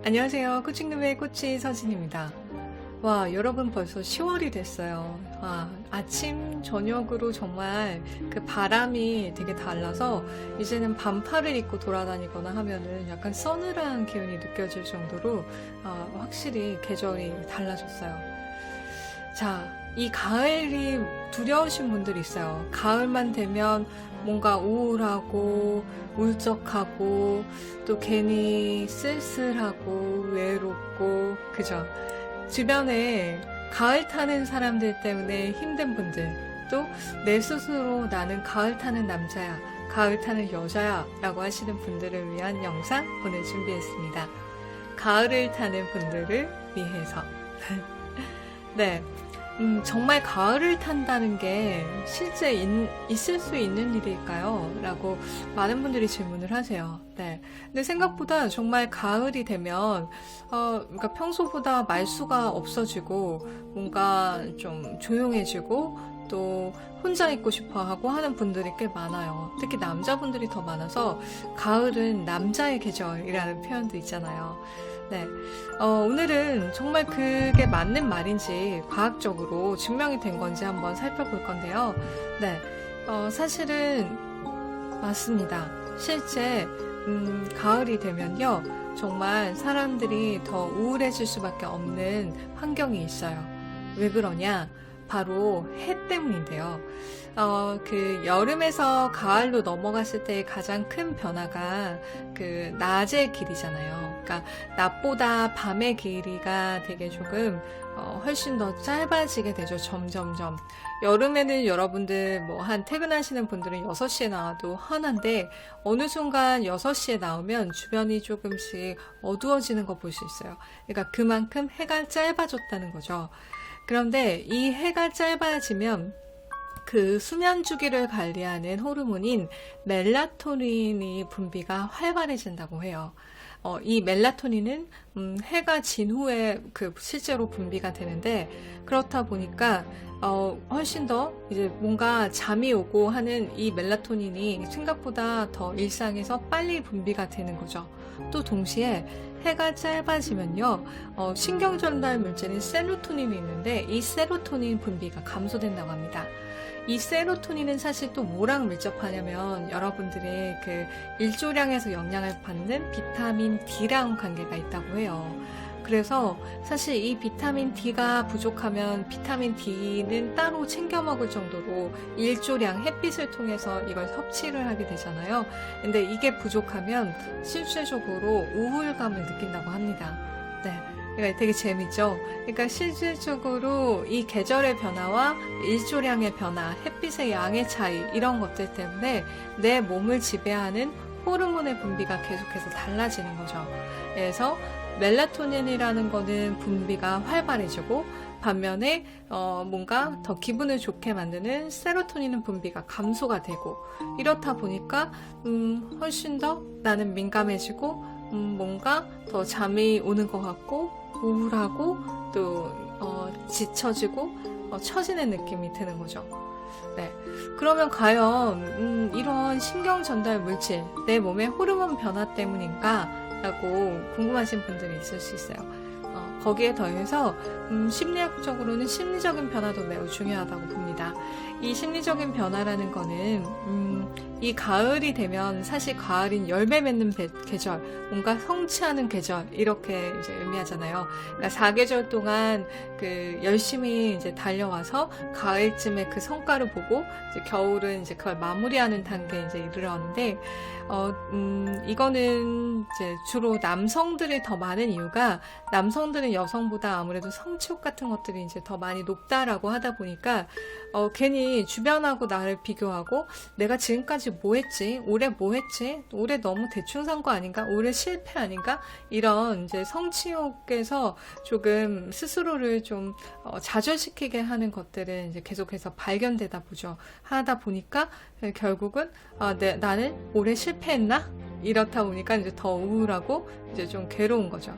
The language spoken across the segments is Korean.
안녕하세요. 코칭룸의 코치 서진입니다. 와, 여러분 벌써 10월이 됐어요. 아침, 저녁으로 정말 그 바람이 되게 달라서 이제는 반팔을 입고 돌아다니거나 하면은 약간 서늘한 기운이 느껴질 정도로 확실히 계절이 달라졌어요. 자, 이 가을이 두려우신 분들이 있어요. 가을만 되면 뭔가 우울하고 울적하고 또 괜히 쓸쓸하고 외롭고 그죠? 주변에 가을 타는 사람들 때문에 힘든 분들, 또 내 스스로 나는 가을 타는 남자야, 가을 타는 여자야 라고 하시는 분들을 위한 영상 오늘 준비했습니다. 가을을 타는 분들을 위해서. 네. 정말 가을을 탄다는 게 실제 있을 수 있는 일일까요? 라고 많은 분들이 질문을 하세요. 네. 근데 생각보다 정말 가을이 되면, 그러니까 평소보다 말수가 없어지고, 뭔가 좀 조용해지고, 또 혼자 있고 싶어 하고 하는 분들이 꽤 많아요. 특히 남자분들이 더 많아서, 가을은 남자의 계절이라는 표현도 있잖아요. 네. 오늘은 정말 그게 맞는 말인지 과학적으로 증명이 된 건지 한번 살펴볼 건데요. 네. 사실은 맞습니다. 실제, 가을이 되면요. 정말 사람들이 더 우울해질 수밖에 없는 환경이 있어요. 왜 그러냐? 바로 해 때문인데요. 그 여름에서 가을로 넘어갔을 때 가장 큰 변화가 그 낮의 길이잖아요. 그러니까 낮보다 밤의 길이가 되게 조금 훨씬 더 짧아지게 되죠. 점점점. 여름에는 여러분들 뭐 한 퇴근하시는 분들은 6시에 나와도 환한데 어느 순간 6시에 나오면 주변이 조금씩 어두워지는 거 볼 수 있어요. 그러니까 그만큼 해가 짧아졌다는 거죠. 그런데 이 해가 짧아지면 그 수면 주기를 관리하는 호르몬인 멜라토닌이 분비가 활발해진다고 해요. 이 멜라토닌은 해가 진 후에 그 실제로 분비가 되는데 그렇다 보니까 훨씬 더 이제 뭔가 잠이 오고 하는 이 멜라토닌이 생각보다 더 일상에서 빨리 분비가 되는 거죠. 또 동시에 해가 짧아지면요, 신경 전달 물질인 세로토닌이 있는데 이 세로토닌 분비가 감소된다고 합니다. 이 세로토닌은 사실 또 뭐랑 밀접하냐면 여러분들의 그 일조량에서 영향을 받는 비타민 D랑 관계가 있다고 해요. 그래서 사실 이 비타민 D가 부족하면 비타민 D는 따로 챙겨 먹을 정도로 일조량 햇빛을 통해서 이걸 섭취를 하게 되잖아요. 근데 이게 부족하면 실질적으로 우울감을 느낀다고 합니다. 네. 그러니까 되게 재밌죠? 그러니까 실질적으로 이 계절의 변화와 일조량의 변화, 햇빛의 양의 차이 이런 것들 때문에 내 몸을 지배하는 호르몬의 분비가 계속해서 달라지는 거죠. 그래서 멜라토닌이라는 거는 분비가 활발해지고 반면에 뭔가 더 기분을 좋게 만드는 세로토닌은 분비가 감소가 되고 이렇다 보니까 훨씬 더 나는 민감해지고 뭔가 더 잠이 오는 것 같고 우울하고 또 지쳐지고 처지는 느낌이 드는 거죠. 네. 그러면 과연 이런 신경 전달 물질, 내 몸의 호르몬 변화 때문인가? 라고 궁금하신 분들이 있을 수 있어요. 거기에 더해서 심리학적으로는 심리적인 변화도 매우 중요하다고 봅니다. 이 심리적인 변화라는 거는 이 가을이 되면 사실 가을인 열매 맺는 계절, 뭔가 성취하는 계절 이렇게 이제 의미하잖아요. 그러니까 4계절 동안 그 열심히 이제 달려와서 가을쯤에 그 성과를 보고 이제 겨울은 이제 그걸 마무리하는 단계에 이제 이르렀는데 이거는 이제 주로 남성들이 더 많은 이유가 남성들은 여성보다 아무래도 성취욕 같은 것들이 이제 더 많이 높다라고 하다 보니까 괜히 주변하고 나를 비교하고 내가 지금까지 뭐 했지? 올해 뭐 했지? 올해 너무 대충 산 거 아닌가? 올해 실패 아닌가? 이런 이제 성취욕에서 조금 스스로를 좀 좌절시키게 하는 것들은 이제 계속해서 발견되다 보죠. 하다 보니까 결국은 나는 올해 실패했나? 이렇다 보니까 이제 더 우울하고 이제 좀 괴로운 거죠.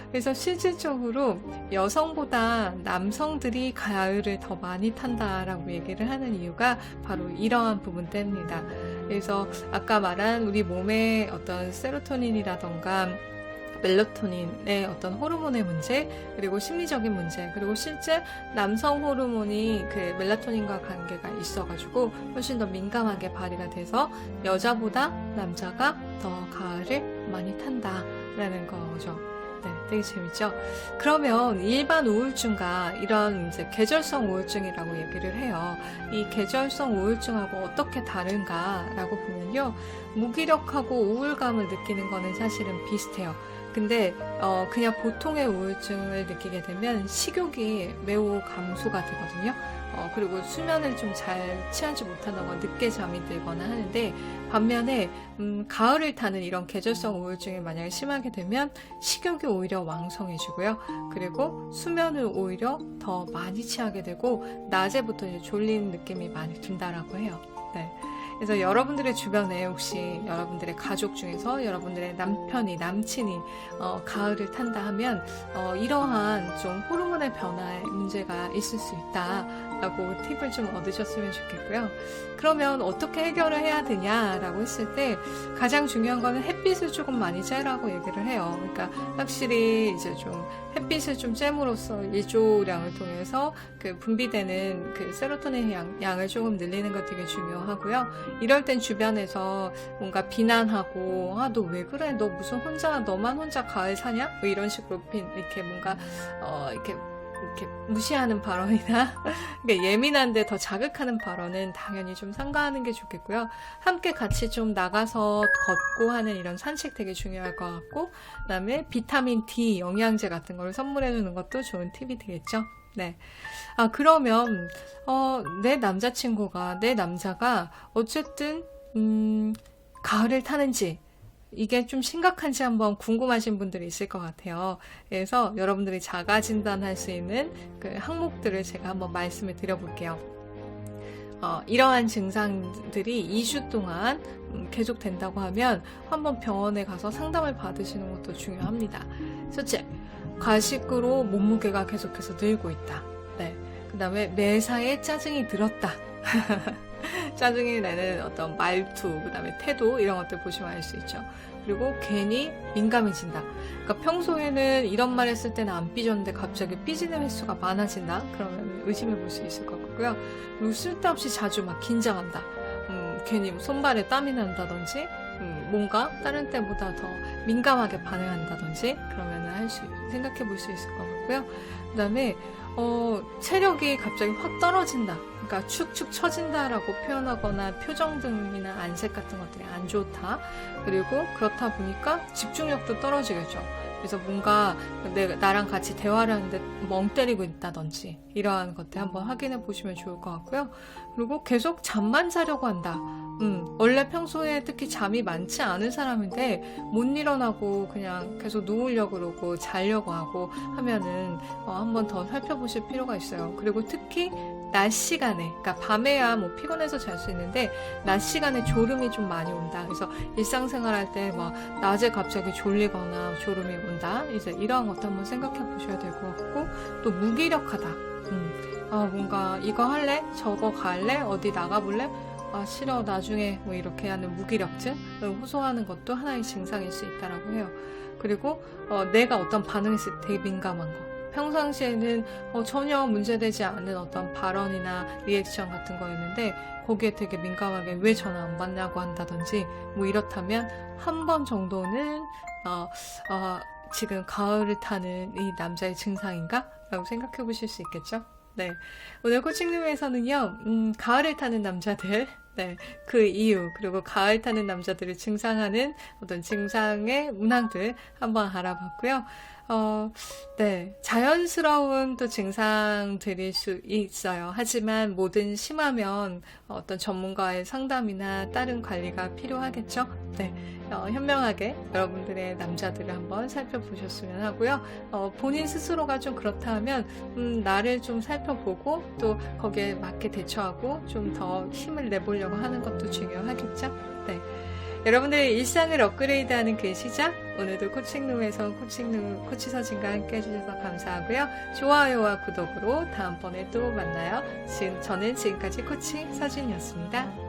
그래서 실질적으로 여성보다 남성들이 가을을 더 많이 탄다라고 얘기를 하는 이유가 바로 이러한 부분 때문입니다. 그래서 아까 말한 우리 몸의 어떤 세로토닌이라던가 멜라토닌의 어떤 호르몬의 문제, 그리고 심리적인 문제, 그리고 실제 남성 호르몬이 그 멜라토닌과 관계가 있어가지고 훨씬 더 민감하게 발휘가 돼서 여자보다 남자가 더 가을을 많이 탄다라는 거죠. 네, 되게 재밌죠? 그러면 일반 우울증과 이런 이제 계절성 우울증이라고 얘기를 해요. 이 계절성 우울증하고 어떻게 다른가라고 보면요. 무기력하고 우울감을 느끼는 거는 사실은 비슷해요. 근데 그냥 보통의 우울증을 느끼게 되면 식욕이 매우 감소가 되거든요. 그리고 수면을 좀 잘 취하지 못하다가 늦게 잠이 들거나 하는데, 반면에 가을을 타는 이런 계절성 우울증이 만약에 심하게 되면 식욕이 오히려 왕성해지고요. 그리고 수면을 오히려 더 많이 취하게 되고 낮에부터 이제 졸리는 느낌이 많이 든다라고 해요. 네. 그래서 여러분들의 주변에 혹시 여러분들의 가족 중에서 여러분들의 남편이, 남친이 가을을 탄다 하면 이러한 좀 호르몬의 변화에 문제가 있을 수 있다라고 팁을 좀 얻으셨으면 좋겠고요. 그러면 어떻게 해결을 해야 되냐라고 했을 때 가장 중요한 거는 햇빛을 조금 많이 쬐라고 얘기를 해요. 그러니까 확실히 이제 좀 햇빛을 좀 쬐므로써 일조량을 통해서 그 분비되는 그 세로토닌 양을 조금 늘리는 거 되게 중요하고요. 이럴 땐 주변에서 뭔가 비난하고, 아, 너 왜 그래? 너 무슨 너만 혼자 가을 사냐? 뭐 이런 식으로 이렇게 뭔가, 이렇게 무시하는 발언이나, 그러니까 예민한데 더 자극하는 발언은 당연히 좀 삼가하는 게 좋겠고요. 함께 같이 좀 나가서 걷고 하는 이런 산책 되게 중요할 것 같고, 그 다음에 비타민 D, 영양제 같은 걸 선물해주는 것도 좋은 팁이 되겠죠. 네. 그러면, 내 남자가 어쨌든, 가을을 타는지, 이게 좀 심각한지 한번 궁금하신 분들이 있을 것 같아요. 그래서 여러분들이 자가 진단할 수 있는 그 항목들을 제가 한번 말씀을 드려볼게요. 이러한 증상들이 2주 동안 계속 된다고 하면 한번 병원에 가서 상담을 받으시는 것도 중요합니다. 첫째, 과식으로 몸무게가 계속해서 늘고 있다. 네. 그 다음에 매사에 짜증이 들었다. 짜증이 나는 어떤 말투, 그 다음에 태도, 이런 것들 보시면 알 수 있죠. 그리고 괜히 민감해진다. 그러니까 평소에는 이런 말 했을 때는 안 삐졌는데 갑자기 삐지는 횟수가 많아진다. 그러면 의심해 볼 수 있을 것 같고요. 그리고 쓸데없이 자주 막 긴장한다. 괜히 손발에 땀이 난다든지, 뭔가 다른 때보다 더 민감하게 반응한다든지, 그러면 생각해 볼 수 있을 것 같고요. 그 다음에 체력이 갑자기 확 떨어진다. 그러니까 축축 처진다라고 표현하거나 표정 등이나 안색 같은 것들이 안 좋다. 그리고 그렇다 보니까 집중력도 떨어지겠죠. 그래서 뭔가 나랑 같이 대화를 하는데 멍 때리고 있다든지 이러한 것들 한번 확인해 보시면 좋을 것 같고요. 그리고 계속 잠만 자려고 한다. 원래 평소에 특히 잠이 많지 않은 사람인데 못 일어나고 그냥 계속 누우려고 그러고 자려고 하고 하면은 한번 더 살펴보실 필요가 있어요. 그리고 특히 낮 시간에, 그러니까 밤에야 뭐 피곤해서 잘 수 있는데 낮 시간에 졸음이 좀 많이 온다. 그래서 일상생활 할 때 막 낮에 갑자기 졸리거나 졸음이 온다. 이제 이러한 것도 한번 생각해 보셔야 될 것 같고, 또 무기력하다. 뭔가 이거 할래? 저거 갈래? 어디 나가볼래? 싫어, 나중에 뭐 이렇게 하는 무기력증을 호소하는 것도 하나의 증상일 수 있다라고 해요. 그리고 내가 어떤 반응했을 때 되게 민감한 거. 평상시에는 전혀 문제되지 않은 어떤 발언이나 리액션 같은 거였는데 거기에 되게 민감하게 왜 전화 안 받냐고 한다든지 뭐 이렇다면 한 번 정도는 지금 가을을 타는 이 남자의 증상인가? 라고 생각해 보실 수 있겠죠? 네. 오늘 코칭룸에서는요, 가을을 타는 남자들, 네, 그 이유, 그리고 가을 타는 남자들을 증상하는 어떤 증상의 문항들 한번 알아봤고요. 네, 자연스러운 또 증상들일 수 있어요. 하지만 뭐든 심하면 어떤 전문가의 상담이나 다른 관리가 필요하겠죠. 네, 현명하게 여러분들의 남자들을 한번 살펴보셨으면 하고요. 본인 스스로가 좀 그렇다 하면 나를 좀 살펴보고 또 거기에 맞게 대처하고 좀 더 힘을 내보려고 하는 것도 중요하겠죠. 네. 여러분들의 일상을 업그레이드하는 그 시작, 오늘도 코칭룸에서 코치 서진과 함께 해주셔서 감사하고요. 좋아요와 구독으로 다음번에 또 만나요. 저는 지금까지 코치 서진이었습니다.